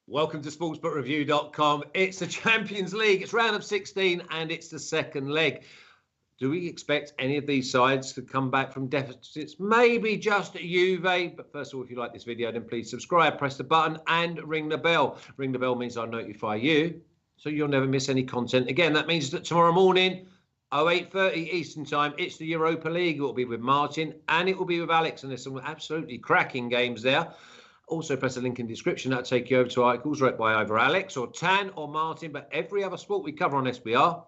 Welcome to sportsbookreview.com. It's the Champions League. It's round of 16 and it's the second leg. Do we expect any of these sides to come back from deficits? Maybe just Juve. But first of all, if you like this video, then please subscribe, press the button and ring the bell. Ring the bell means I'll notify you, so you'll never miss any content. Again, that means that tomorrow morning, 08:30 Eastern Time, it's the Europa League. It will be with Martin and it will be with Alex. And there's some absolutely cracking games there. Also, press the link in the description. That'll take you over to articles read by either Alex or Tan or Martin. But every other sport we cover on SBR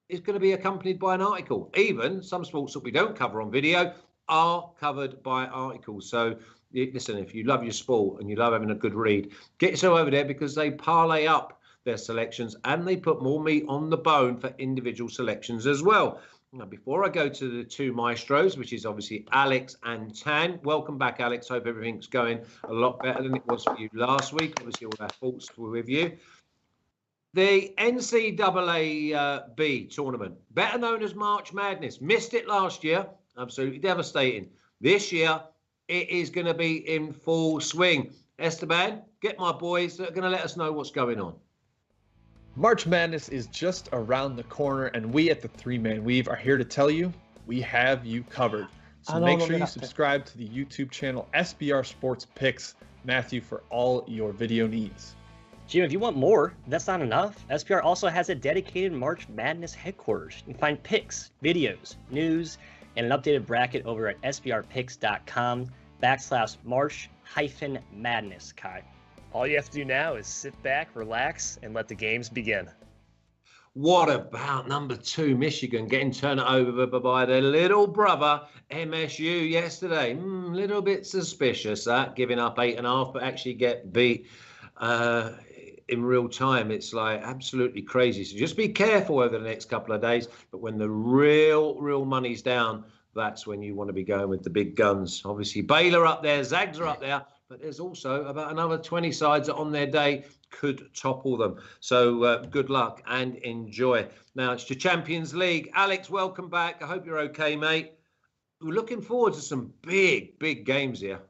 is going to be accompanied by an article. Even some sports that we don't cover on video are covered by articles. So, listen, if you love your sport and you love having a good read, get yourself over there because they parlay up their selections and they put more meat on the bone for individual selections as well. Now, before I go to the two maestros, which is obviously Alex and Tan, welcome back, Alex. Hope everything's going a lot better than it was for you last week. Obviously, all our thoughts were with you. The NCAA tournament, better known as March Madness, missed it last year. Absolutely devastating. This year, it is going to be in full swing. Esteban, get my boys that are going to let us know what's going on. March Madness is just around the corner, and we at the Three Man Weave are here to tell you we have you covered. So make sure you subscribe to the YouTube channel SBR Sports Picks, Matthew, for all your video needs. Jim, if you want more, that's not enough. SBR also has a dedicated March Madness headquarters. You can find picks, videos, news, and an updated bracket over at sbrpicks.com/March-Madness, Kai. All you have to do now is sit back, relax, and let the games begin. What about number 2, Michigan, getting turned over by their little brother, MSU, yesterday? Little bit suspicious, that, giving up 8.5, but actually get beat in real time. It's like absolutely crazy. So just be careful over the next couple of days. But when the real money's down, that's when you want to be going with the big guns. Obviously, Baylor up there, Zags are up there. But there's also about another 20 sides that on their day could topple them. So good luck and enjoy. Now, it's the Champions League. Alex, welcome back. I hope you're okay, mate. We're looking forward to some big games here.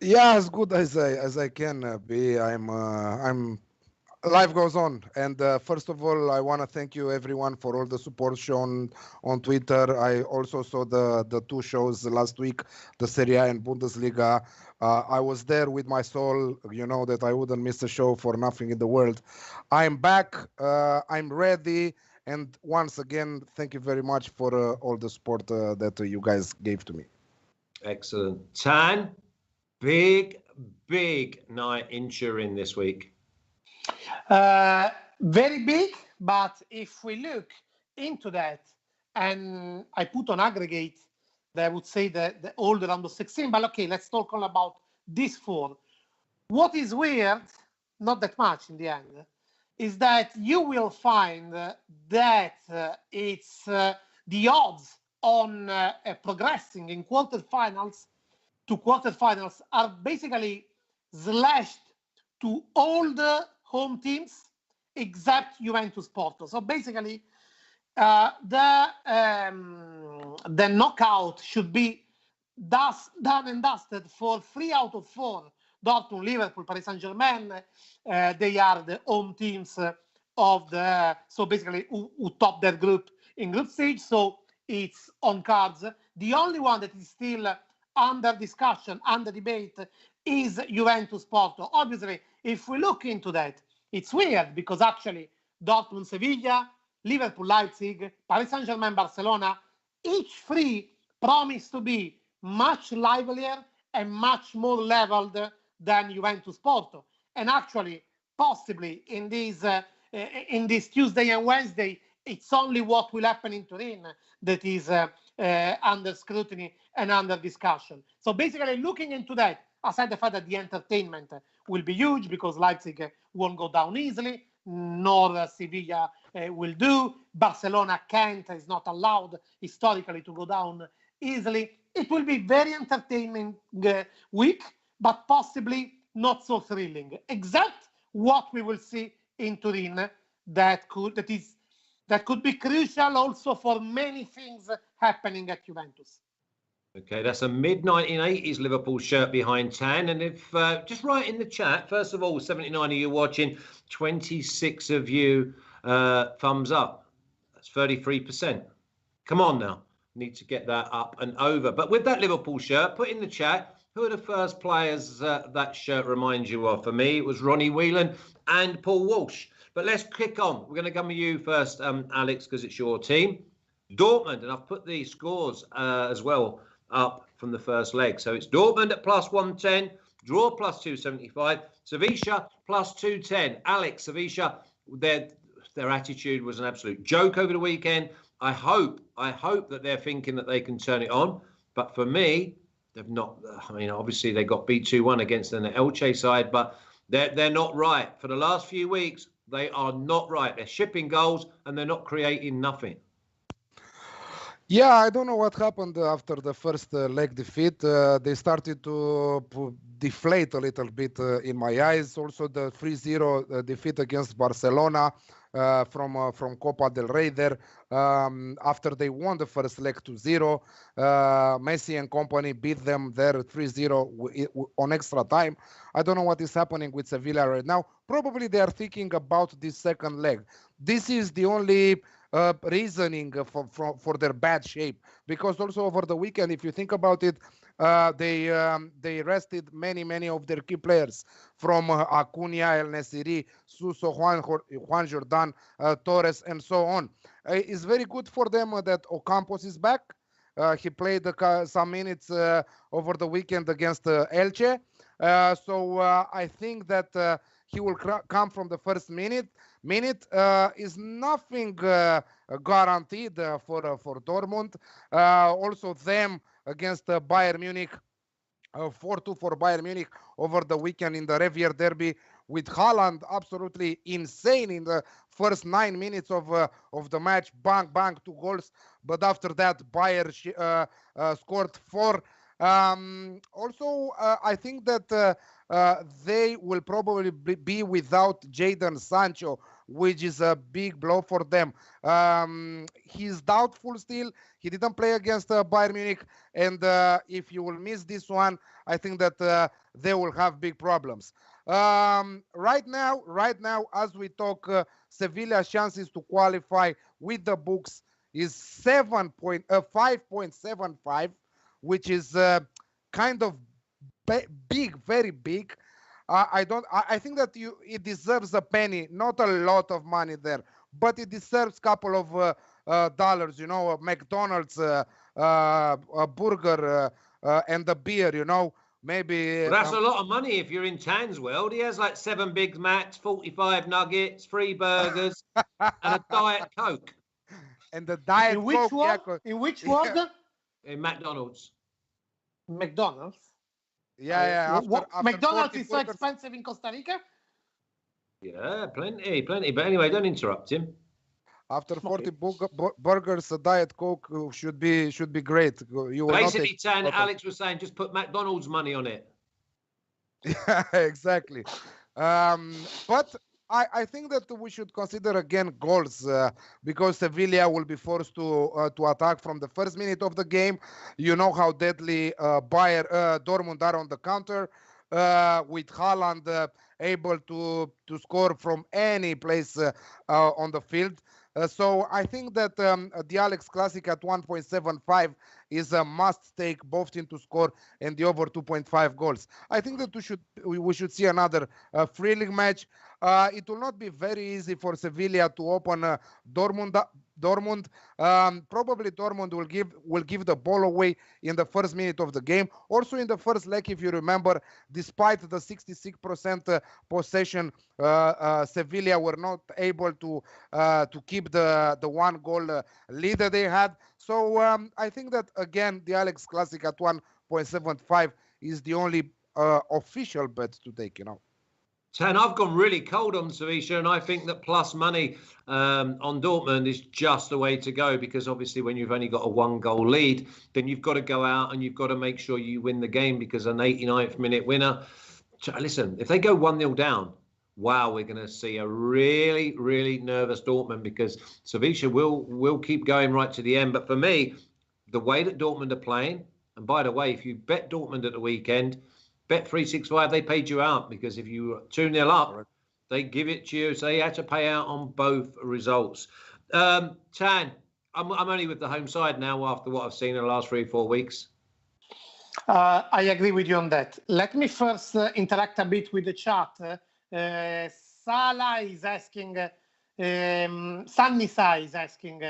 Yeah, as good as I can be. I'm life goes on, and first of all, I want to thank you everyone for all the support shown on Twitter. I also saw the two shows last week, the Serie A and Bundesliga. I was there with my soul. You know that I wouldn't miss a show for nothing in the world. I'm back. I'm ready. And once again, thank you very much for all the support that you guys gave to me. Excellent. Tan, big night in Turin this week. Very big, but if we look into that, and I put on aggregate, I would say the all the round of 16, but okay, let's talk all about these 4. What is weird, not that much in the end, is that you will find that it's the odds on progressing in quarterfinals to quarterfinals are basically slashed to all the home teams except Juventus Porto. So basically, the knockout should be done and dusted for 3 out of 4. Dortmund, Liverpool, Paris Saint-Germain, they are the home teams of the, so basically who top their group in group stage. So it's on cards. The only one that is still under discussion, under debate, is Juventus Porto. Obviously, if we look into that, it's weird because actually Dortmund, Sevilla, Liverpool, Leipzig, Paris Saint-Germain, Barcelona, each 3 promise to be much livelier and much more leveled than Juventus Porto. And actually, possibly in this Tuesday and Wednesday, it's only what will happen in Turin that is under scrutiny and under discussion. So basically, looking into that, aside the fact that the entertainment will be huge because Leipzig won't go down easily, nor Sevilla will do. Barcelona is not allowed historically to go down easily. It will be very entertaining week, but possibly not so thrilling, except what we will see in Turin that could be crucial also for many things happening at Juventus. Okay, that's a mid-1980s Liverpool shirt behind Tan. And if just write in the chat, first of all, 79 of you watching, 26 of you thumbs up. That's 33%. Come on now. Need to get that up and over. But with that Liverpool shirt, put in the chat, who are the first players that shirt reminds you of? For me, it was Ronnie Whelan and Paul Walsh. But let's kick on. We're going to come with you first, Alex, because it's your team. Dortmund, and I've put the scores as well up from the first leg. So it's Dortmund at plus 110, draw plus 275, Sevilla plus 210. Alex, Sevilla, their attitude was an absolute joke over the weekend. I hope that they're thinking that they can turn it on. But for me, they've not. I mean, obviously they got beat 2-1 against an Elche side, but they're not right. For the last few weeks, they are not right. They're shipping goals and they're not creating nothing. Yeah, I don't know what happened after the first leg defeat. They started to deflate a little bit in my eyes. Also, the 3-0 defeat against Barcelona from Copa del Rey there. After they won the first leg 2-0, Messi and company beat them there 3-0 on extra time. I don't know what is happening with Sevilla right now. Probably they are thinking about this second leg. This is the only reasoning for their bad shape, because also over the weekend, if you think about it, they rested many of their key players from Acuna, El Nesiri, Suso, Juan Jordan, Torres, and so on. It's very good for them that Ocampos is back. He played some minutes over the weekend against Elche. So I think that he will come from the first minute. Is nothing guaranteed for Dortmund. Also them against Bayern Munich, 4-2 for Bayern Munich over the weekend in the Revier Derby, with Haaland absolutely insane in the first 9 minutes of the match. Bang, 2 goals. But after that, Bayern scored 4. Also, I think that they will probably be without Jadon Sancho, which is a big blow for them. He's doubtful still. He didn't play against Bayern Munich. And if you will miss this one, I think that they will have big problems. Right now, as we talk, Sevilla's chances to qualify with the books is 5.75, which is kind of big, very big. I think that it deserves a penny, not a lot of money there, but it deserves a couple of dollars. You know, a McDonald's, a burger, and a beer. You know, maybe. Well, that's a lot of money if you're in Tan's world. He has like 7 Big Macs, 45 nuggets, 3 burgers, and a Diet Coke. And the Diet Coke. In which world? In McDonald's. McDonald's. Yeah. After McDonald's is so burgers. expensive in Costa Rica. Yeah, plenty. But anyway, don't interrupt him. After 40 burgers, a Diet Coke should be great. You will basically, Tan, Alex was saying, just put McDonald's money on it. Yeah, exactly. But I think that we should consider again goals because Sevilla will be forced to attack from the first minute of the game. You know how deadly Dortmund are on the counter, with Haaland able to score from any place on the field. So I think that the Alex Classic at 1.75 is a must-take, both teams to score and the over 2.5 goals. I think that we should see another thrilling match. It will not be very easy for Sevilla to open Dortmund. Probably Dortmund will give the ball away in the first minute of the game. Also in the first leg, if you remember, despite the 66% possession, Sevilla were not able to keep the 1-goal lead that they had. So I think that again the Alex Classic at 1.75 is the only official bet to take. You know. Tan, I've gone really cold on Sevilla, and I think that plus money on Dortmund is just the way to go, because obviously when you've only got a 1-goal lead, then you've got to go out and you've got to make sure you win the game, because an 89th minute winner, listen, if they go 1-0 down, wow, we're going to see a really, really nervous Dortmund, because Sevilla will keep going right to the end. But for me, the way that Dortmund are playing, And by the way, if you bet Dortmund at the weekend, bet 365, they paid you out, because if you were 2-0 up, they give it to you. So you had to pay out on both results. Tan, I'm only with the home side now after what I've seen in the last 3-4 weeks. I agree with you on that. Let me first interact a bit with the chat. Salah is asking, Sunny Sai is asking,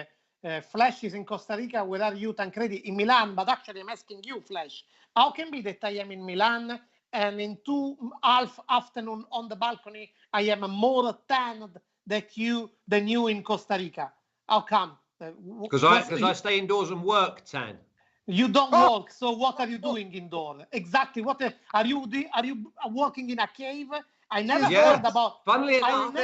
Flash is in Costa Rica, where are you, Tancredi? In Milan, but actually I'm asking you, Flash, how can be that I am in Milan and in 2.5 afternoon on the balcony, I am more tanned than you in Costa Rica? How come? Because I stay indoors and work, Tan. You don't work, so what are you doing indoor? Exactly. What are you working in a cave? I never heard about. Funnily enough,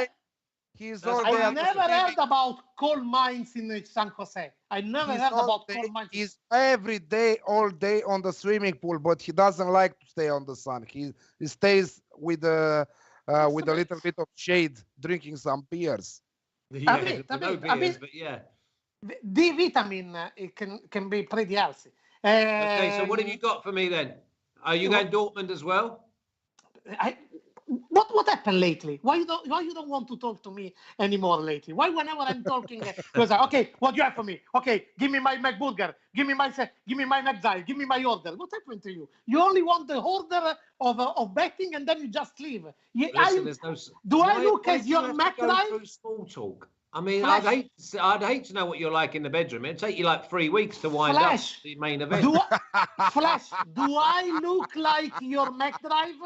I never heard about coal mines in San Jose. I never heard about coal mines. He's every day, all day on the swimming pool, but he doesn't like to stay on the sun. He stays with a little bit of shade, drinking some beers. Yeah, no beers, but yeah. D vitamin it can be pretty healthy. Okay, so what have you got for me then? Are you going Dortmund as well? What happened lately? Why you don't want to talk to me anymore lately? Why whenever I'm talking, because okay, what do you have for me? Okay, give me my McBurger, give me my McDrive, give me my order. What happened to you? You only want the order of betting and then you just leave. Do I look as your McDrive? Small talk. I mean, I'd hate to know what you're like in the bedroom. It'd take you like 3 weeks to wind up the main event. Flash, do I look like your McDrive?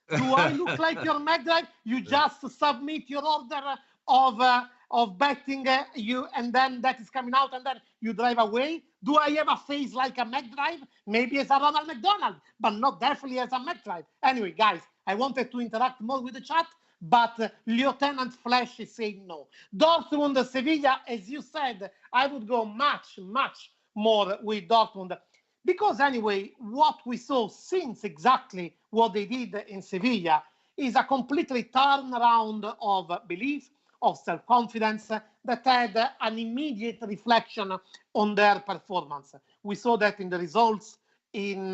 Do I look like your McDrive? You just submit your order of betting and then that is coming out and then you drive away. Do I have a face like a McDrive? Maybe as a Ronald McDonald, but not definitely as a McDrive. Anyway, guys, I wanted to interact more with the chat, but Lieutenant Flash is saying no. Dortmund, Sevilla, as you said, I would go much, much more with Dortmund. Because anyway, what we saw since exactly what they did in Sevilla is a completely turnaround of belief, of self-confidence that had an immediate reflection on their performance. We saw that in the results in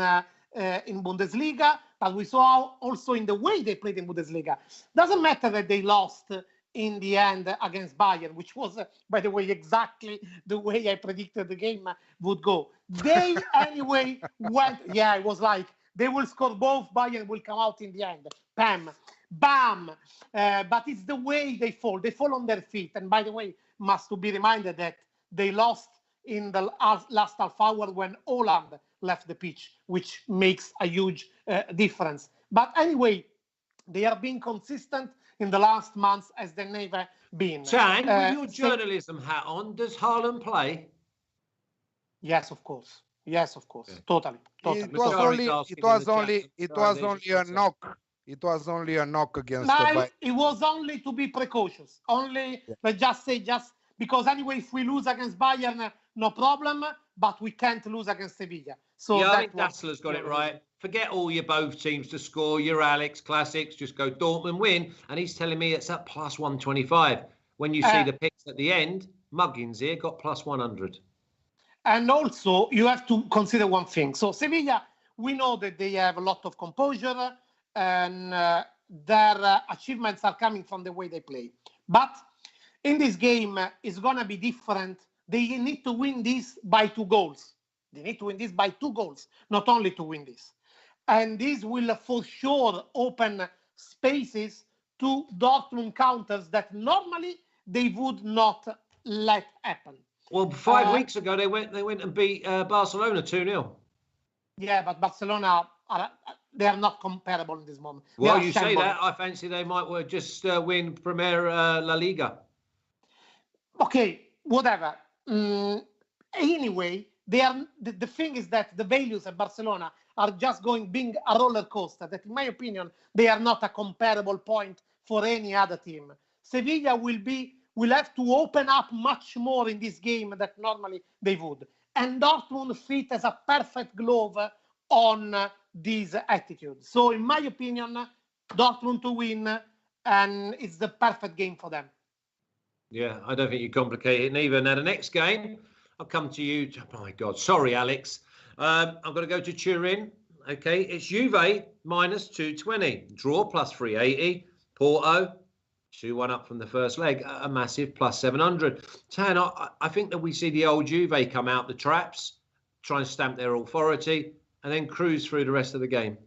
Bundesliga, but we saw also in the way they played in Bundesliga. Doesn't matter that they lost in the end against Bayern, which was, by the way, exactly the way I predicted the game would go. They anyway went, it was like, they will score both, Bayern will come out in the end. Bam, bam. But it's the way they fall. They fall on their feet. And by the way, must to be reminded that they lost in the last half hour when Holland left the pitch, which makes a huge difference. But anyway, they are being consistent in the last months as they never been. Tan, with your journalism hat on, does Haaland play? Yes, of course. Yes, of course. Yeah. Totally. It was only a knock. It was only a knock against the Bayern. It was only to be precautious. Let's just say, because anyway, if we lose against Bayern, no problem, but we can't lose against Sevilla. So yeah, I think Dassler's got it right. Forget all your both teams to score, your Alex classics, just go Dortmund win. And he's telling me it's at plus 125. When you see the picks at the end, Muggins here got plus 100. And also, you have to consider one thing. So Sevilla, we know that they have a lot of composure and their achievements are coming from the way they play. But in this game, it's going to be different. They need to win this by 2 goals. They need to win this by 2 goals, not only to win this. And this will for sure open spaces to Dortmund counters that normally they would not let happen. Well, 5 weeks ago, they went and beat Barcelona 2-0. Yeah, but Barcelona, they are not comparable in this moment. Well, you say that. I fancy they might just win Premier La Liga. Okay, whatever. Anyway, they are. The thing is that the values at Barcelona are just being a roller coaster. That, in my opinion, they are not a comparable point for any other team. Sevilla will have to open up much more in this game than normally they would. And Dortmund fit as a perfect glove on this attitude. So, in my opinion, Dortmund to win, and it's the perfect game for them. Yeah, I don't think you complicate it neither. Now, the next game, I'll come to you. Oh, my God. Sorry, Alex. I'm going to go to Turin. Okay, it's Juve minus 220. Draw plus 380. Porto, 2-1 up from the first leg. A massive plus 700. Tan, I think that we see the old Juve come out the traps, try and stamp their authority, and then cruise through the rest of the game.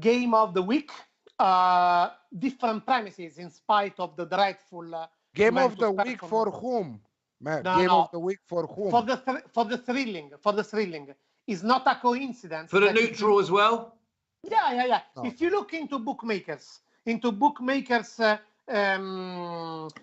Game of the week. Different premises in spite of the dreadful game of the week for whom? Man, no, game no. of the week for whom? For the thrilling. It's not a coincidence. For the neutral as well? Yeah. No. If you look into bookmakers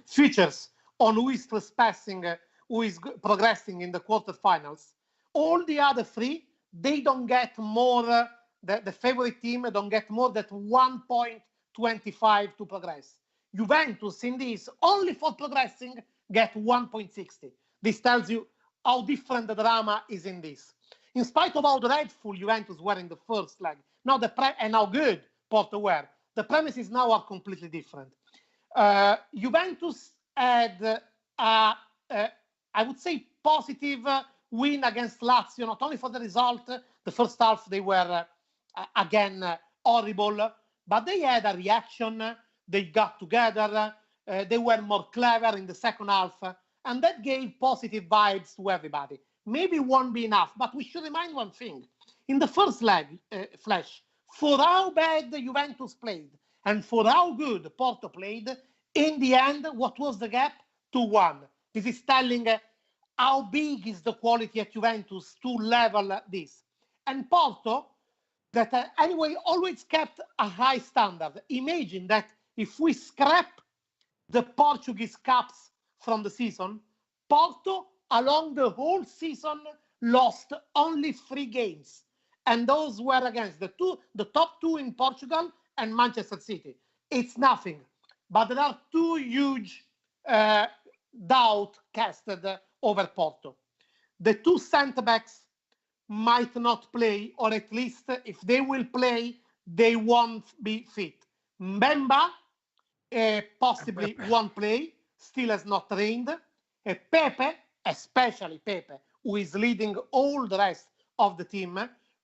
futures on who is trespassing, who is progressing in the quarterfinals, all the other three, they don't get more. The favorite team don't get more than 1.25 to progress. Juventus in this, only for progressing, get 1.60. This tells you how different the drama is in this. In spite of how dreadful Juventus were in the first leg, and how good Porto were, the premises now are completely different. Juventus had, I would say, positive win against Lazio, not only for the result. The first half they were again horrible, but they had a reaction. They got together. They were more clever in the second half, and that gave positive vibes to everybody. Maybe won't be enough, but we should remind one thing. In the first leg, Flash, for how bad the Juventus played and for how good Porto played, in the end, what was the gap? 2-1. This is telling how big is the quality at Juventus to level this. And Porto, that anyway always kept a high standard. Imagine that if we scrap the Portuguese cups from the season, Porto, along the whole season, lost only 3 games. And those were against the top 2 in Portugal and Manchester City. It's nothing. But there are 2 huge doubts casted over Porto. The 2 centre-backs might not play, or at least if they will play, they won't be fit. Mbemba possibly won't play, still has not trained. Pepe, especially Pepe, who is leading all the rest of the team,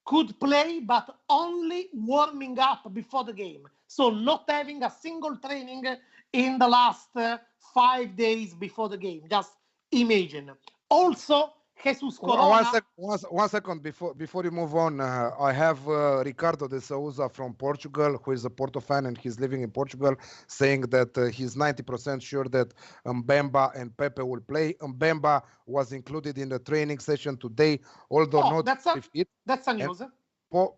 could play, but only warming up before the game. So not having a single training in the last 5 days before the game. Just imagine. Also, Jesus Corona. One second before you move on, I have Ricardo de Souza from Portugal, who is a Porto fan and he's living in Portugal, saying that he's 90% sure that Mbemba and Pepe will play. Mbemba was included in the training session today, although not fit. That's a news.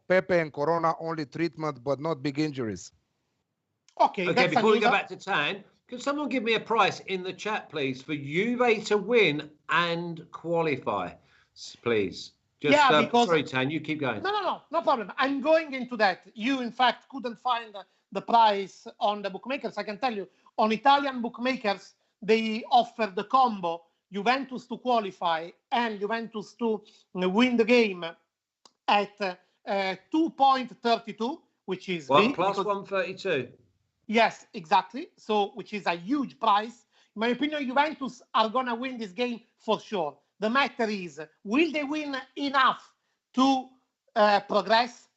Pepe and Corona only treatment, but not big injuries. Okay, before we go back to Tan, could someone give me a price in the chat, please, for Juve to win and qualify, please? Because... Sorry, Tan, you keep going. No problem. I'm going into that. You, in fact, couldn't find the price on the bookmakers. I can tell you, on Italian bookmakers, they offer the combo Juventus to qualify and Juventus to win the game at 2.32, which is big. Plus 132. Yes, exactly. So, which is a huge price. In my opinion, Juventus are going to win this game for sure. The matter is, will they win enough to progress?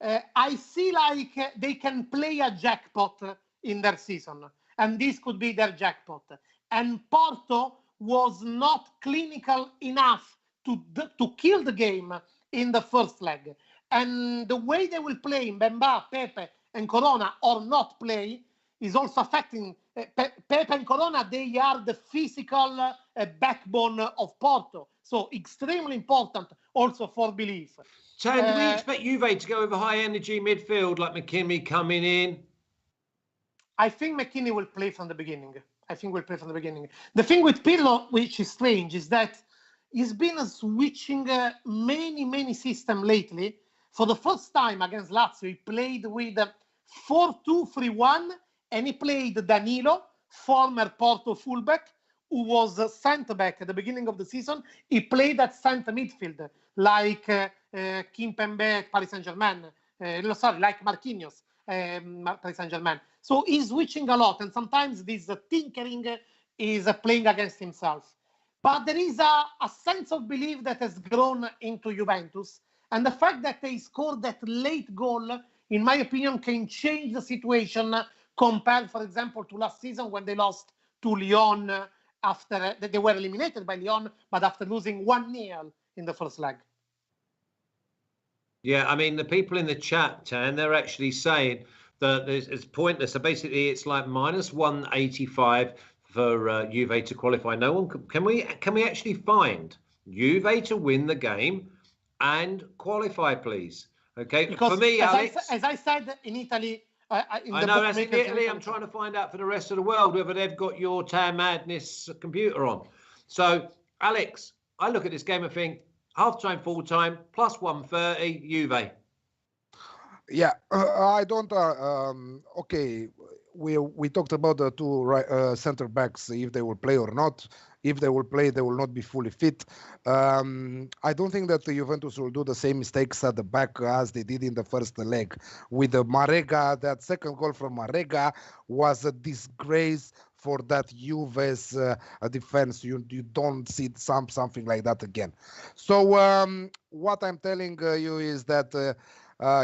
I see like they can play a jackpot in their season, and this could be their jackpot. And Porto was not clinical enough to kill the game in the first leg. And the way they will play Mbemba, Pepe, and Corona or not play is also affecting Pepe and Corona. They are the physical backbone of Porto. So extremely important also for belief. Tan, do we expect Juve to go with a high energy midfield like McKinney coming in? I think McKinney will play from the beginning. The thing with Pirlo, which is strange, is that he's been switching many systems lately. For the first time against Lazio, he played with 4-2-3-1, and he played Danilo, former Porto fullback, who was a centre-back at the beginning of the season. He played at centre midfield, like Kimpembe at Paris Saint-Germain. Like Marquinhos, Paris Saint-Germain. So he's switching a lot, and sometimes this tinkering is playing against himself. But there is a sense of belief that has grown into Juventus And the fact that they scored that late goal, in my opinion, can change the situation compared, for example, to last season when they lost to Lyon after they were eliminated by Lyon, but after losing 1-0 in the first leg. Yeah, I mean, the people in the chat, Tan, they're actually saying that it's pointless. So basically, it's like minus 185 for Juve to qualify. No one can we actually find Juve to win the game and qualify, please? Okay, because for me, Alex, as I said in Italy. I know that's in Italy. I'm trying to find out for the rest of the world whether they've got your Tan Madness computer on. So, Alex, I look at this game and think half-time, full-time, plus 130, Juve. Yeah, I don't. Okay, we talked about the two center backs, if they will play or not. If they will play, they will not be fully fit. I don't think that the Juventus will do the same mistakes at the back as they did in the first leg. With the Marega, that second goal from Marega was a disgrace for that Juve's defense. You don't see something like that again. So what I'm telling you is that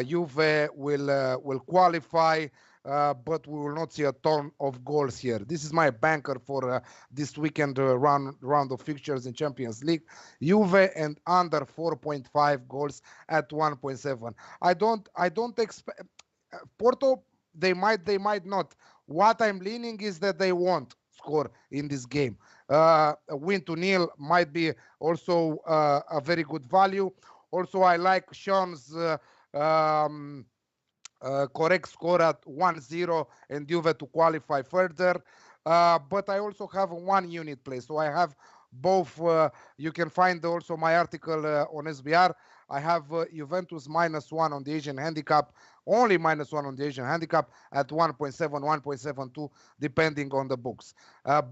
Juve will qualify. But we will not see a ton of goals here. This is my banker for this weekend round of fixtures in Champions League. Juve and under 4.5 goals at 1.7. I don't expect Porto. They might not. What I'm leaning is that they won't score in this game. A win to nil might be also a very good value. Also, I like Sean's correct score at 1-0 and Juve to qualify further. But I also have one unit play. So I have both. You can find also my article on SBR. I have Juventus -1 on the Asian handicap, only -1 on the Asian handicap at 1.7, 1.72, depending on the books.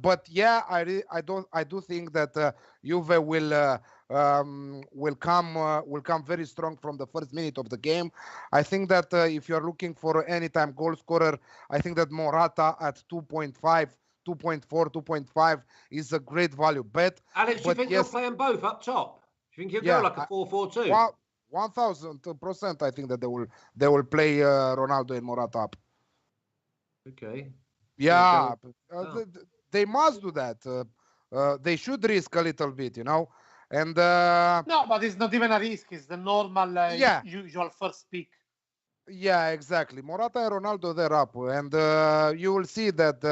But yeah, I do think that Juve will come very strong from the first minute of the game. I think that if you're looking for anytime goal scorer, I think that Morata at 2.5, 2.4, 2.5 is a great value bet. Alex, do you think they'll play them both up top? Do you think he'll go like a 4-4-2? 1000%. I think that they will play Ronaldo and Morata up. Okay. Yeah, they must do that. They should risk a little bit, you know. And no, but it's not even a risk. It's the normal, usual first pick. Yeah, exactly. Morata and Ronaldo, they're up, and you will see that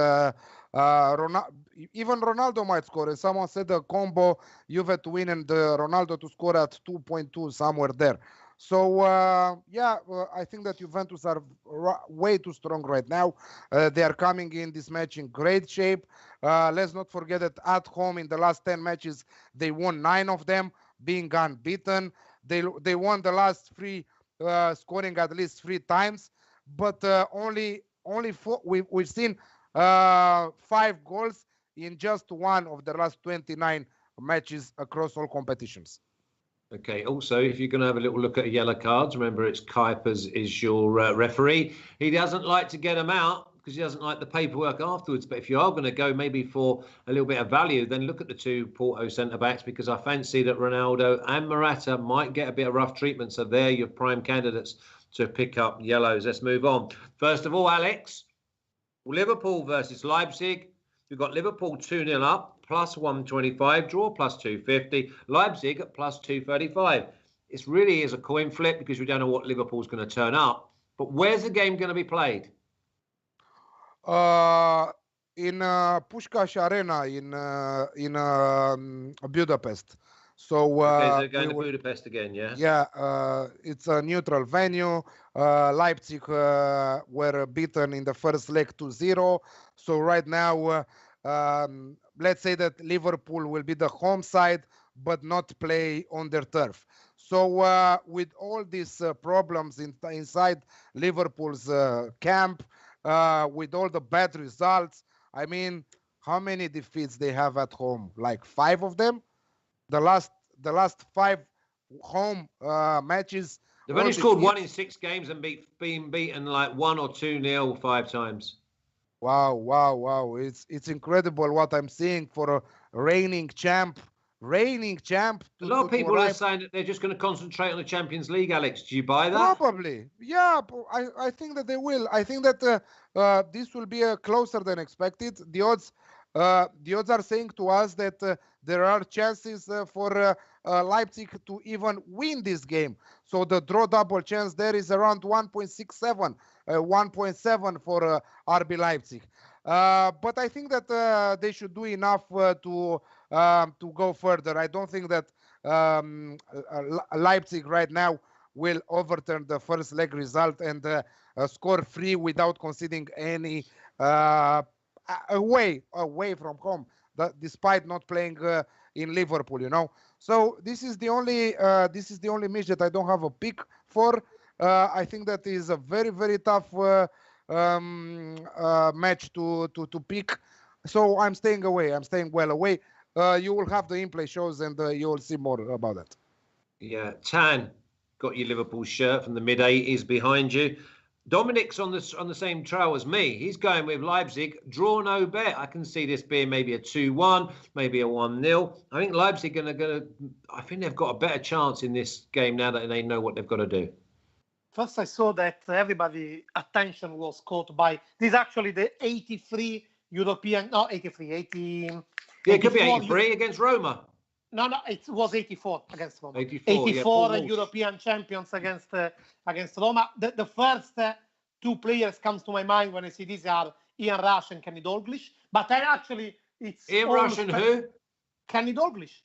even Ronaldo might score. And someone said a combo, Juve to win and Ronaldo to score at 2.2, somewhere there. So, I think that Juventus are way too strong right now. They are coming in this match in great shape. Let's not forget that at home in the last 10 matches, they won 9 of them, being unbeaten. They won the last 3, scoring at least 3 times. But only 4. We've seen 5 goals in just one of the last 29 matches across all competitions. Okay, also, if you're going to have a little look at yellow cards, remember it's Kuipers is your referee. He doesn't like to get them out because he doesn't like the paperwork afterwards. But if you are going to go maybe for a little bit of value, then look at the 2 Porto centre-backs, because I fancy that Ronaldo and Morata might get a bit of rough treatment. So they're your prime candidates to pick up yellows. Let's move on. First of all, Alex, Liverpool versus Leipzig. We've got Liverpool 2-0 up. Plus 125, draw plus 250, Leipzig at plus 235. It really is a coin flip because we don't know what Liverpool's going to turn up. But where's the game going to be played? In Puskás Arena in Budapest. So okay, so going to Budapest again, yeah? Yeah, it's a neutral venue. Leipzig were beaten in the first leg 2-0. So right now, let's say that Liverpool will be the home side, but not play on their turf. So with all these problems inside Liverpool's camp, with all the bad results, I mean, how many defeats they have at home? Like 5 of them? The last 5 home matches. They've only scored 1 in 6 games and been beaten like 1 or 2-0 5 times. Wow. It's incredible what I'm seeing for a reigning champ reigning champ. A lot of people are saying that they're just going to concentrate on the Champions League, Alex. Do you buy that? Probably. Yeah, I think that they will. I think that this will be closer than expected. The odds are saying to us that there are chances for Leipzig to even win this game. So the draw double chance there is around 1.67, 1.7 for RB Leipzig. But I think that they should do enough to go further. I don't think that Leipzig right now will overturn the first leg result and score 3 without conceding any away from home, despite not playing in Liverpool, you know. So this is the only match that I don't have a pick for. I think that is a very, very tough match to pick. So I'm staying away. I'm staying well away. You will have the in-play shows and you will see more about that. Yeah, Tan, got your Liverpool shirt from the mid-80s behind you. Dominic's on the same trail as me. He's going with Leipzig. Draw no bet. I can see this being maybe a 2-1, maybe a 1-0. I think Leipzig I think they've got a better chance in this game now that they know what they've got to do. First, I saw that everybody's attention was caught by this. Actually, the 83 European, no, 83, 80. Yeah, it could be 83 against Roma. No, it was 84 against Roma. 84 European champions against Roma. The first 2 players comes to my mind when I see these are Ian Rush and Kenny Dalglish. But it's Ian Rush and who? Kenny Dalglish.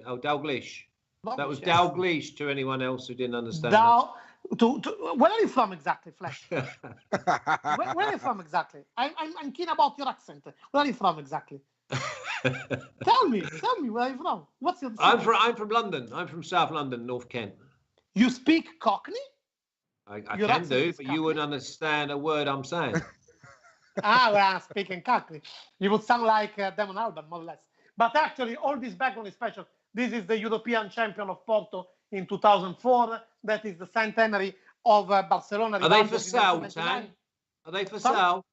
Oh, Dalglish. That was Dalglish to anyone else who didn't understand. Where are you from exactly, Flash? where are you from exactly? I'm keen about your accent. Where are you from exactly? Tell me where are you from? What's your? I'm from London. I'm from South London, North Kent. You speak Cockney? I can do, but you wouldn't understand a word I'm saying. Well, I'm speaking Cockney. You would sound like Damon Albarn, more or less. But actually, all this background is special. This is the European champion of Porto in 2004. That is the centenary of Barcelona. Are they for sale, Tan? Are they for sale?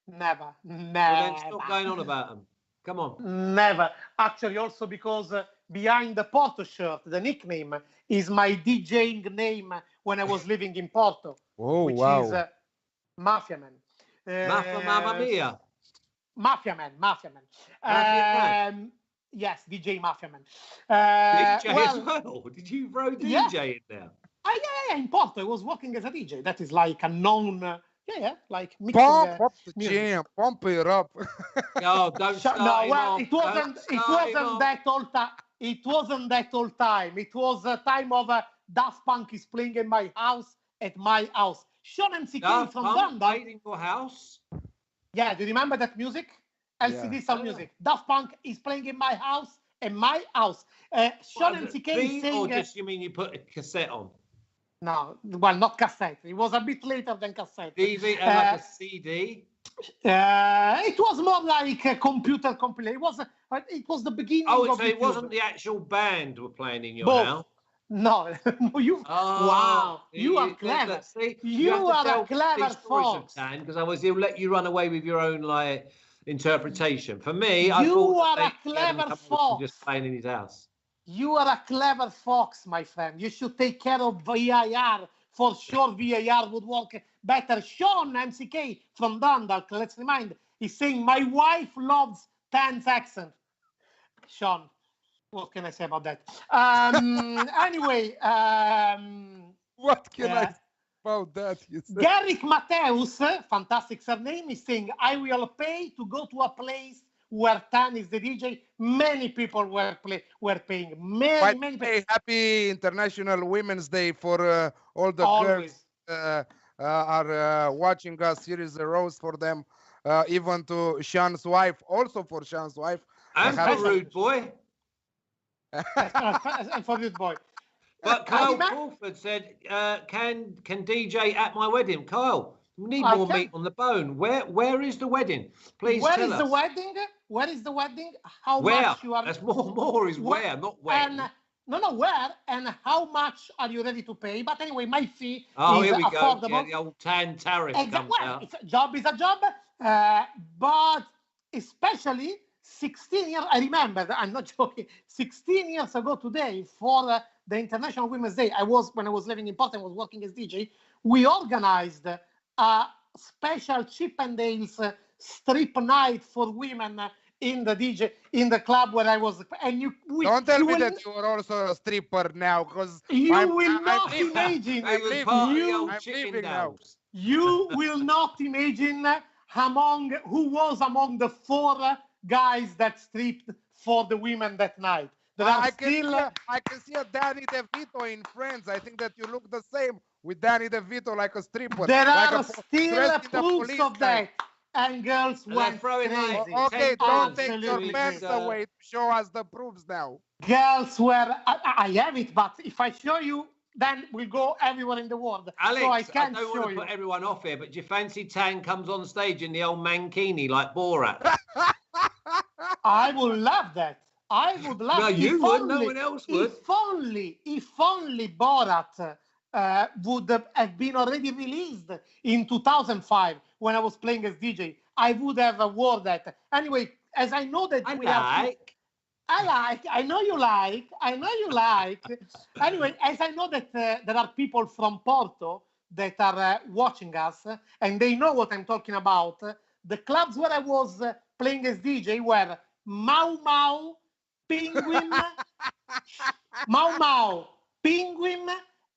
Never. Well, then stop going on about them. Come on. Never. Actually, also because behind the Porto shirt, the nickname is my DJing name when I was living in Porto. Oh, which wow. is Mafia Man. Mamma Mia. Mafia Man. Yes, DJ Mafia Man. DJ as well. Did you throw DJ in there? Yeah, in Porto. I was working as a DJ. That is like a known... like mixing pump up the jam, pump it up. No, don't start. No, well, it wasn't that old time. It wasn't that old time. It was a time of Daft Punk is playing in my house at my house. Sean MCK from London. Played in your house? Yeah, do you remember that music? LCD sound music. Daft Punk is playing in my house at my house. Sean MCK is saying. Or just you mean you put a cassette on? No, well, not cassette. It was a bit later than cassette. DVD, like a CD? It was more like a computer compilation. It was the beginning of so it wasn't the actual band were playing in your house? No. Wow. You are clever. You are a clever fox. Because otherwise he'll let you run away with your own interpretation. For me, you are a clever fox. Just playing in his house. You are a clever fox, my friend. You should take care of VAR. For sure, VAR would work better. Sean MCK from Dundalk, let's remind, is saying, my wife loves Tan's accent. Sean, what can I say about that? Anyway. What can I say about that? Garrick Mateus, fantastic surname, is saying, I will pay to go to a place where Tan is the DJ. Many people were paying. Many people. Happy International Women's Day for all the girls are watching us. Here is a rose for them. Even to Sean's wife, also for Sean's wife. And for Rude Boy. And for Rude Boy. But Kyle Crawford said, can DJ at my wedding? Kyle, we need more meat on the bone. Where is the wedding? Please tell us. Where is the wedding? How where? Much you are... That's more is where, not when. Where and how much are you ready to pay? But anyway, my fee is here we affordable. Go. Yeah, the old tan tariff comes out. A job is a job, but especially 16 years, I remember, I'm not joking, 16 years ago today, for the International Women's Day, when I was living in Porto, I was working as DJ, we organized a special Chippendales strip night for women in the club where I was. And don't tell me that you were also a stripper now, because you will not imagine. I'm leaving now. You will not imagine who was among the 4 guys that stripped for the women that night. I can see a Danny DeVito in Friends. I think that you look the same with Danny DeVito, like a stripper. There like are still proofs of that. And girls went crazy. Okay, don't take your pants away to show us the proofs now. Girls were, I have it, but if I show you, then we'll go everywhere in the world. Alex, so I can't don't show want to put everyone off here, but do you fancy Tan comes on stage in the old mankini like Borat? I would love that. I would love. No, you would. No one else would. If only Borat would have been already released in 2005 when I was playing as DJ, I would have worn that. Anyway, as I know that I know you like. Anyway, as I know that there are people from Porto that are watching us, and they know what I'm talking about. The clubs where I was playing as DJ were Mau, Penguin, Penguin,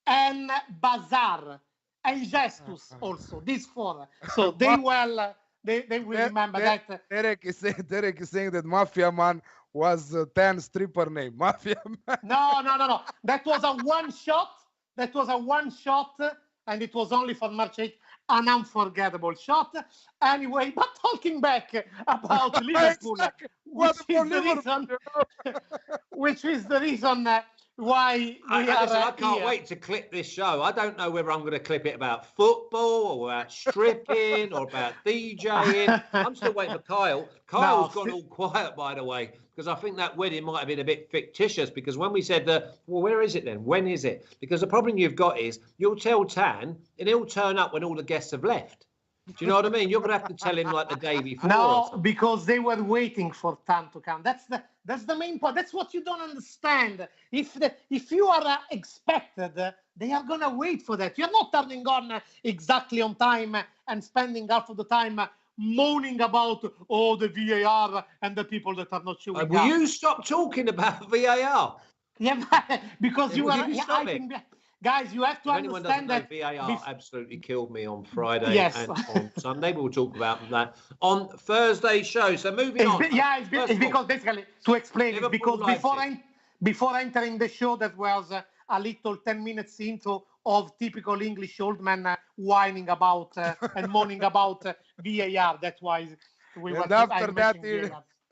and Bazaar, and Gestus also. These 4. So they will remember that. Derek is saying that Mafia Man was Tan's stripper name. Mafia Man. No. That was a one shot. And it was only for March 8th. An unforgettable shot. Anyway, but talking back about Liverpool, which is the reason why I can't wait to clip this show. I don't know whether I'm going to clip it about football or about stripping or about DJing. I'm still waiting for Kyle. Kyle's gone all quiet, by the way, because I think that wedding might have been a bit fictitious, because when we said where is it then? When is it? Because the problem you've got is you'll tell Tan and he'll turn up when all the guests have left. Do you know what I mean? You're going to have to tell him like the day before. No, because they were waiting for Tan to come. That's the main point. That's what you don't understand. If you are expected, they are going to wait for that. You're not turning on exactly on time and spending half of the time moaning about the VAR and the people that are not showing up. Will you stop talking about VAR? Yeah, because you are. Guys, you have to understand that VAR absolutely killed me on Friday yes. and on Sunday. We'll talk about that on Thursday's show. So moving on. It's because basically, to explain it, because before entering the show, that was a little 10 minutes intro of typical English old men whining about and moaning about VAR. That's why we were.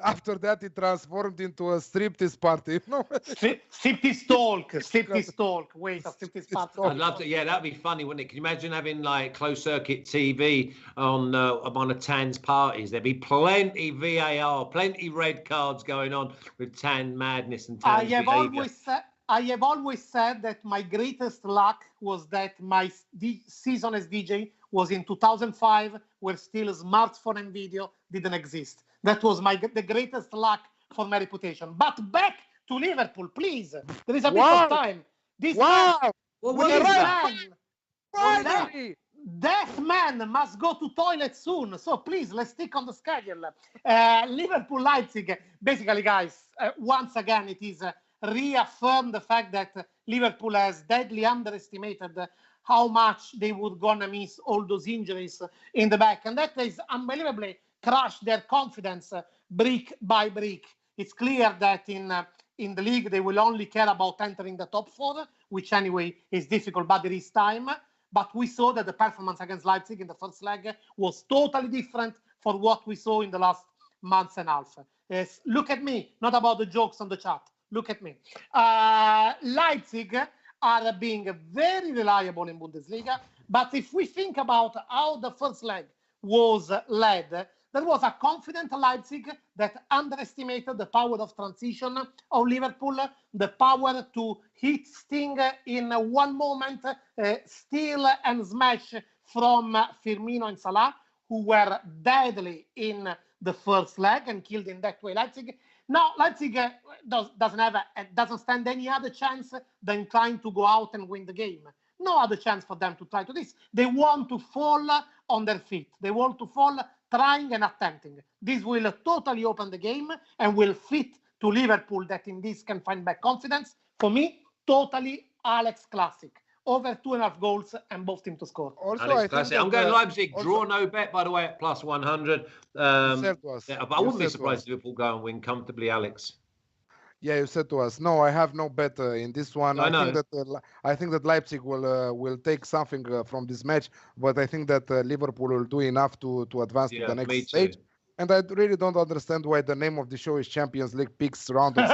After that, it transformed into a striptease party. Striptease talk. Wait, a striptease party. I'd love to. Yeah, that'd be funny, wouldn't it? Can you imagine having like closed circuit TV on a Tan's parties? There'd be plenty VAR, plenty red cards going on with Tan madness and Tan's behavior. I have always said that my greatest luck was that my season as DJ was in 2005, where still smartphone and video didn't exist. That was the greatest luck for my reputation. But back to Liverpool, please. There is a bit of time. That man must go to toilet soon. So please, let's stick on the schedule. Liverpool, Leipzig. Basically, guys, once again, it is reaffirmed the fact that Liverpool has deadly underestimated how much they would gonna miss all those injuries in the back. And that is unbelievably crushed their confidence brick by brick. It's clear that in the league, they will only care about entering the top 4, which anyway is difficult, but there is time. But we saw that the performance against Leipzig in the first leg was totally different from what we saw in the last months and a half. Look at me, not about the jokes on the chat. Look at me. Leipzig are being very reliable in Bundesliga. But if we think about how the first leg was led, there was a confident Leipzig that underestimated the power of transition of Liverpool, the power to hit Sting in one moment, steal and smash from Firmino and Salah, who were deadly in the first leg and killed in that way Leipzig. Now Leipzig doesn't stand any other chance than trying to go out and win the game. No other chance for them to try to this. They want to fall on their feet. They want to fall trying and attempting. This will totally open the game and will fit to Liverpool that in this can find back confidence. For me, totally Alex classic. Over 2.5 goals and both teams to score. Also, I'm going Leipzig. Draw no bet, by the way, at plus 100. But I wouldn't be surprised if Liverpool go and win comfortably, Alex. Yeah, you said to us. No, I have no bet in this one. I think that Leipzig will take something from this match, but I think that Liverpool will do enough to advance to the next stage. And I really don't understand why the name of the show is Champions League Picks Round of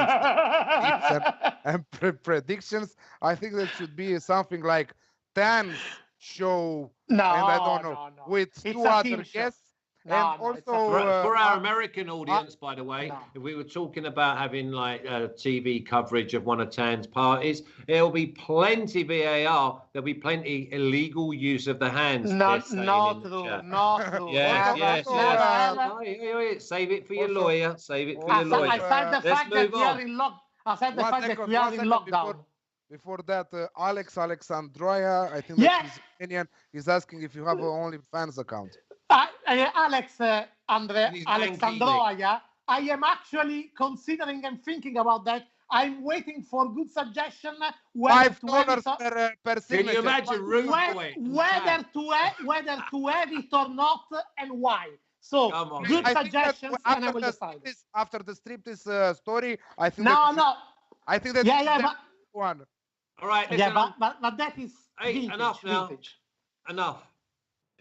16 and predictions. I think that should be something like Tan's show. No, and I don't know, with it's 2 other guests. For our American audience, by the way, if we were talking about having like TV coverage of one of Tan's parties, there'll be plenty VAR. There'll be plenty illegal use of the hands. Not true. Yes. Save it for your lawyer. Save it for your lawyer. Aside the fact that we are in lockdown. Before that, Alexandroia, I think that his opinion is asking if you have an OnlyFans account. Alexandroia, I am actually considering and thinking about that. I'm waiting for good suggestion. $5 per signature. Can you imagine whether to have it or not and why? So good suggestions, and I will decide. After the striptease story, I think I think that one. All right. But that is vintage, enough now. Vintage. Enough.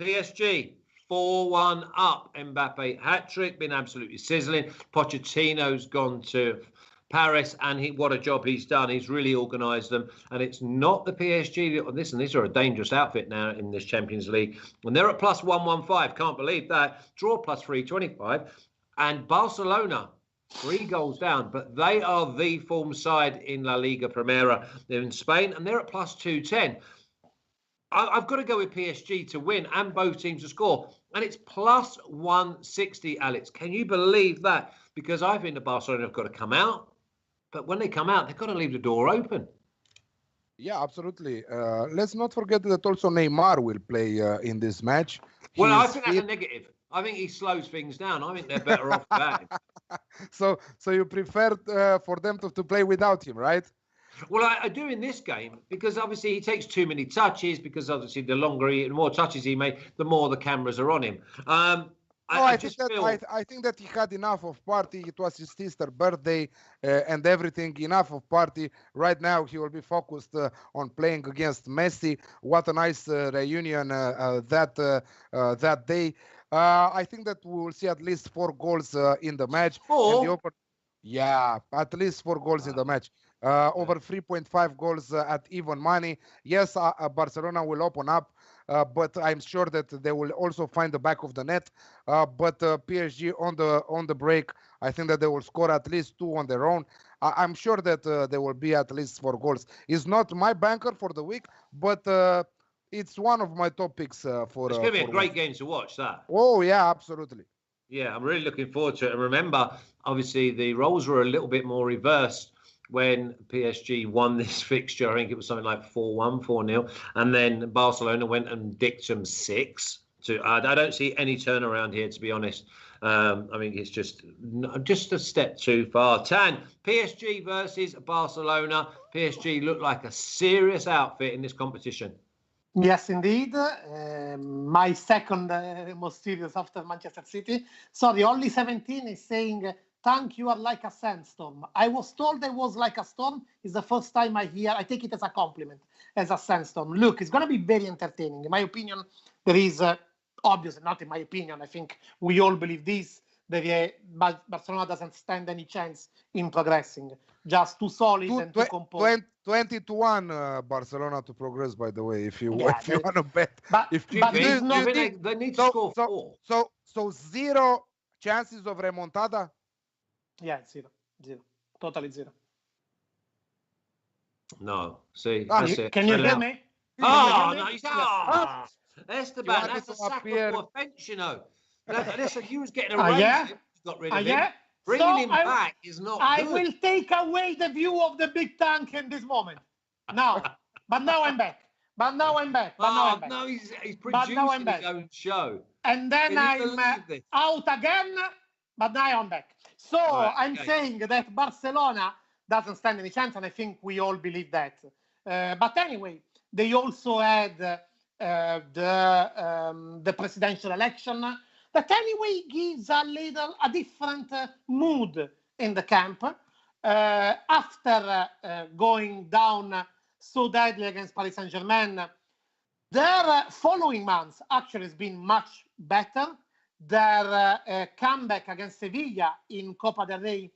PSG 4-1 up. Mbappe hat-trick, been absolutely sizzling. Pochettino's gone to Paris, and what a job he's done. He's really organised them, and it's not the PSG. Listen, these are a dangerous outfit now in this Champions League, and they're at plus 115. Can't believe that. Draw plus 325, and Barcelona 3 goals down, but they are the form side in La Liga Primera. They're in Spain, and they're at plus 210. I've got to go with PSG to win and both teams to score. And it's plus 160, Alex. Can you believe that? Because I think the Barcelona have got to come out. But when they come out, they've got to leave the door open. Yeah, absolutely. Let's not forget that also Neymar will play in this match. I think that's a negative. I think he slows things down. I think they're better off without him. So you prefer for them to play without him, right? Well, I do in this game because obviously he takes too many touches, because obviously the more touches he makes, the more the cameras are on him. I think that he had enough of party. It was his sister's birthday and everything. Enough of party. Right now he will be focused on playing against Messi. What a nice reunion that day. I think that we will see at least 4 goals in the match. 4? At least 4 goals in the match. Over 3.5 goals at even money. Yes, Barcelona will open up, but I'm sure that they will also find the back of the net. But PSG on the break, I think that they will score at least 2 on their own. I'm sure that there will be at least 4 goals. It's not my banker for the week, but it's one of my top picks for. It's going to be a great game to watch. That. Oh yeah, absolutely. Yeah, I'm really looking forward to it. And remember, obviously, the roles were a little bit more reversed when PSG won this fixture. I think it was something like 4-1, 4-0. And then Barcelona went and dicked them 6. I don't see any turnaround here, to be honest. I think it's just a step too far. Tan, PSG versus Barcelona. PSG look like a serious outfit in this competition. Yes, indeed. My second most serious after Manchester City. Sorry, only 17 is saying, Tank, you are like a sandstorm. I was told I was like a storm. It's the first time I hear. I take it as a compliment, as a sandstorm. Look, it's going to be very entertaining. In my opinion, there is, obviously, not in my opinion, I think we all believe this, that Barcelona doesn't stand any chance in progressing. Just too solid and too composed. 20-1 Barcelona to progress, by the way, if you want to bet. They need to score 4. So 0 chances of remontada? Yeah, 0. Totally 0. No, see, that's it. Can you hear me? Esteban, that's a sack of offense, you know. Listen, he was getting a raise. Yeah? Got rid of him. Yeah? Bringing him back is not I good. will take away the view of the big tank in this moment. Now. But now I'm back. No, he's producing his own show. And then I'm out again, but now I'm back. So I'm saying that Barcelona doesn't stand any chance, and I think we all believe that. But anyway, they also had the presidential election that anyway gives a different mood in the camp. After going down so badly against Paris Saint-Germain, their following months actually has been much better. Their comeback against Sevilla in Copa del Rey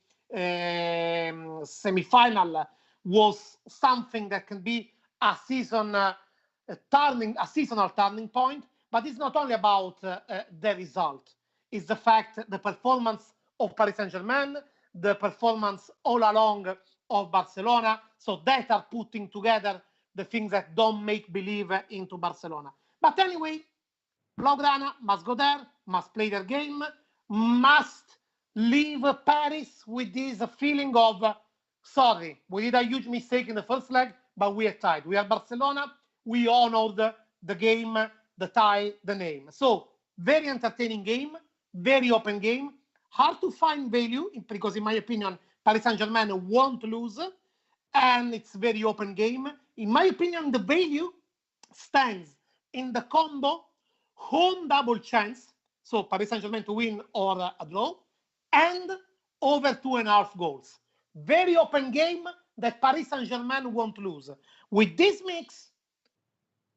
semi-final was something that can be a seasonal turning point. But it's not only about the result. It's the fact, the performance of Paris Saint-Germain, the performance all along of Barcelona. So that are putting together the things that don't make believe into Barcelona. But anyway, Blaugrana must go there, must play their game, must leave Paris with this feeling of, sorry, we did a huge mistake in the first leg, but we are tied. We are Barcelona. We honored the game, the tie, the name. So very entertaining game, very open game. Hard to find value because, in my opinion, Paris Saint-Germain won't lose, and it's very open game. In my opinion, the value stands in the combo home double chance, so Paris Saint-Germain to win or a draw, and over 2.5 goals. Very open game that Paris Saint-Germain won't lose. With this mix,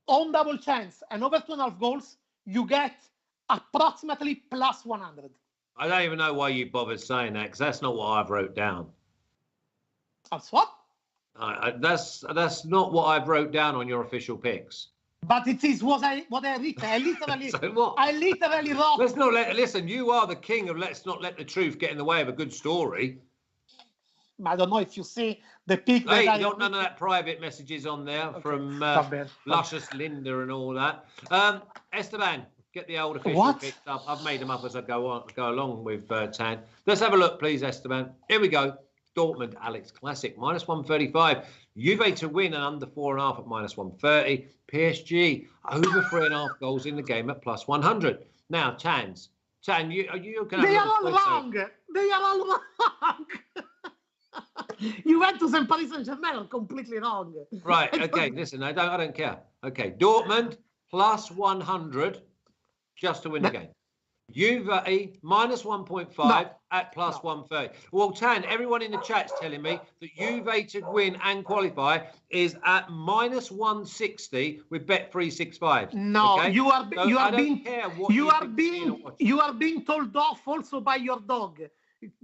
home double chance and over 2.5 goals, you get approximately plus 100. I don't even know why you bothered saying that, because that's not what I've wrote down. That's what? That's not what I've wrote down on your official picks. But it is what I written. I literally, so what? I literally wrote. Let's not listen. You are the king of let's not let the truth get in the way of a good story. I don't know if you see the pick. Hey, none of that private messages on there from Luscious Linda and all that. Esteban, get the old official picks up. I've made them up as I go along with Tan. Let's have a look, please, Esteban. Here we go. Dortmund, Alex Classic, minus 135. Juve to win and under 4.5 at minus 130. PSG, over 3.5 goals in the game at plus 100. Now, Tan, you can have They are all wrong. They are all wrong. Juventus and Paris Saint-Germain are completely wrong. Right, okay, listen, I don't care. Okay, Dortmund, plus 100, just to win the game. Juve, minus 1.5 at plus 130. Well, Tan, everyone in the chat's telling me that Juve to win and qualify is at minus 160 with Bet365. No, okay? you are being told off also by your dog.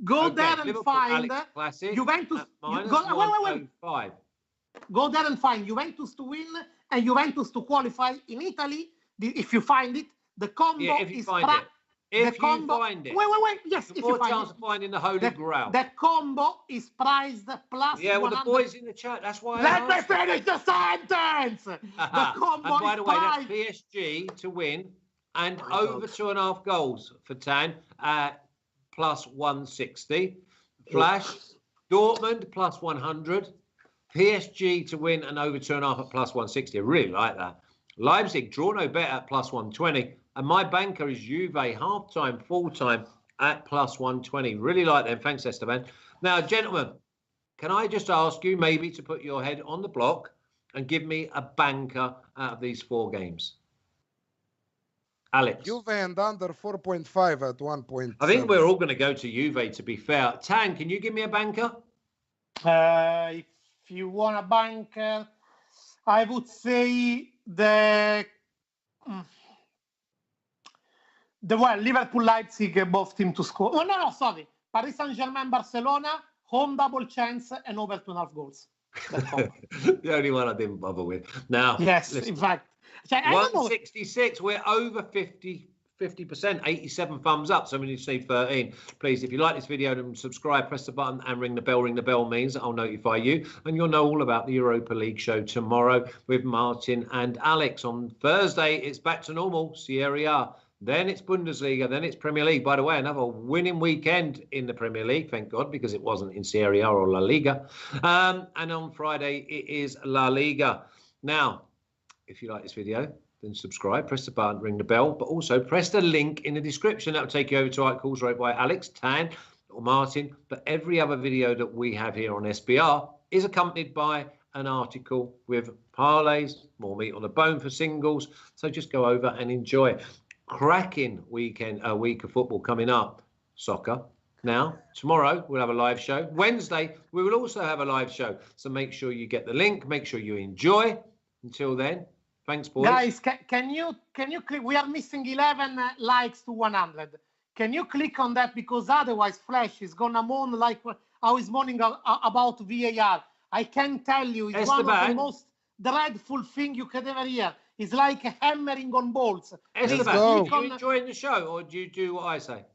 Go there and Liverpool, find Classic, Juventus. Wait. Go there and find Juventus to win and Juventus to qualify in Italy. If you find it, the combo is Yes, if you more find chance of finding the Holy Grail. The combo is priced plus. Yeah, well, 100. The boys in the chat. That's why. Let me finish the sentence. The combo and by the way, priced. that's PSG to win and over 2.5 goals for Tan at plus 160. Flash, Dortmund plus 100. PSG to win and over 2.5 at plus 160. I really like that. Leipzig draw no bet at plus 120. And my banker is Juve, half-time, full-time at plus 120. Really like them. Thanks, Esteban. Now, gentlemen, can I just ask you maybe to put your head on the block and give me a banker out of these 4 games? Alex. Juve and under 4.5 at 1.7. I think we're all going to go to Juve, to be fair. Tan, can you give me a banker? If you want a banker, I would say Liverpool, Leipzig, both teams to score. Oh, no, sorry. Paris Saint-Germain, Barcelona, home double chance and over 2.5 goals. The only one I didn't bother with. Now, yes, listen. In fact. 166, we're over 50%, 87 thumbs up. So we need to see 13. Please, if you like this video, then subscribe, press the button and ring the bell. Ring the bell means I'll notify you. And you'll know all about the Europa League show tomorrow with Martin and Alex. On Thursday, it's back to normal, Serie A. Then it's Bundesliga, then it's Premier League. By the way, another winning weekend in the Premier League, thank God, because it wasn't in Serie A or La Liga. And on Friday, it is La Liga. Now, if you like this video, then subscribe, press the button, ring the bell, but also press the link in the description. That'll take you over to articles wrote by Alex, Tan, or Martin. But every other video that we have here on SBR is accompanied by an article with parlays, more meat on the bone for singles. So just go over and enjoy it. Cracking week of football coming up. Soccer. Now, tomorrow we'll have a live show. Wednesday, we will also have a live show. So make sure you get the link. Make sure you enjoy. Until then, thanks, boys. Guys, can you click? We are missing 11 likes to 100. Can you click on that? Because otherwise, Flash is gonna moan like how he's moaning about VAR. I can tell you, it's one of the most dreadful thing you could ever hear. It's like hammering on balls. Esteban, are you enjoying the show, or do you do what I say?